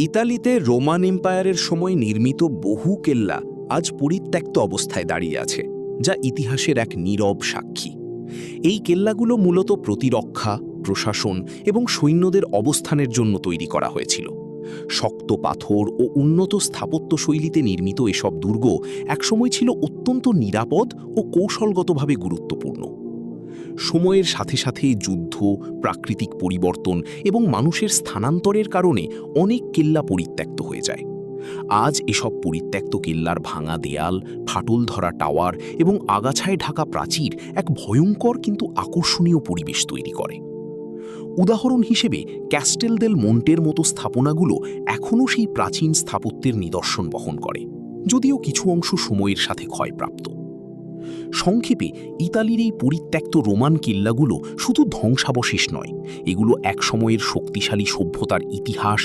ইতালিতে রোমান এম্পায়ারের সময় নির্মিত বহু কেল্লা আজ পরিত্যক্ত অবস্থায় দাঁড়িয়ে আছে, যা ইতিহাসের এক নীরব সাক্ষী। এই কেল্লাগুলো মূলত প্রতিরক্ষা, প্রশাসন এবং সৈন্যদের অবস্থানের জন্য তৈরি করা হয়েছিল। শক্ত পাথর ও উন্নত স্থাপত্যশৈলীতে নির্মিত এসব দুর্গ একসময় ছিল অত্যন্ত নিরাপদ ও কৌশলগতভাবে গুরুত্বপূর্ণ। সময়ের সাথে সাথে যুদ্ধ, প্রাকৃতিক পরিবর্তন এবং মানুষের স্থানান্তরের কারণে অনেক কেল্লা পরিত্যক্ত হয়ে যায়। আজ এসব পরিত্যক্ত কেল্লার ভাঙা দেয়াল, ফাটল ধরা টাওয়ার এবং আগাছায় ঢাকা প্রাচীর এক ভয়ঙ্কর কিন্তু আকর্ষণীয় পরিবেশ তৈরি করে। উদাহরণ হিসেবে ক্যাস্টেল দেল মন্টের মতো স্থাপনাগুলো এখনও সেই প্রাচীন স্থাপত্যের নিদর্শন বহন করে, যদিও কিছু অংশ সময়ের সাথে ক্ষয়প্রাপ্ত। সংক্ষেপে, ইতালির এই পরিত্যক্ত রোমান কেল্লাগুলো শুধু ধ্বংসাবশেষ নয়, এগুলো এক সময়ের শক্তিশালী সভ্যতার ইতিহাস,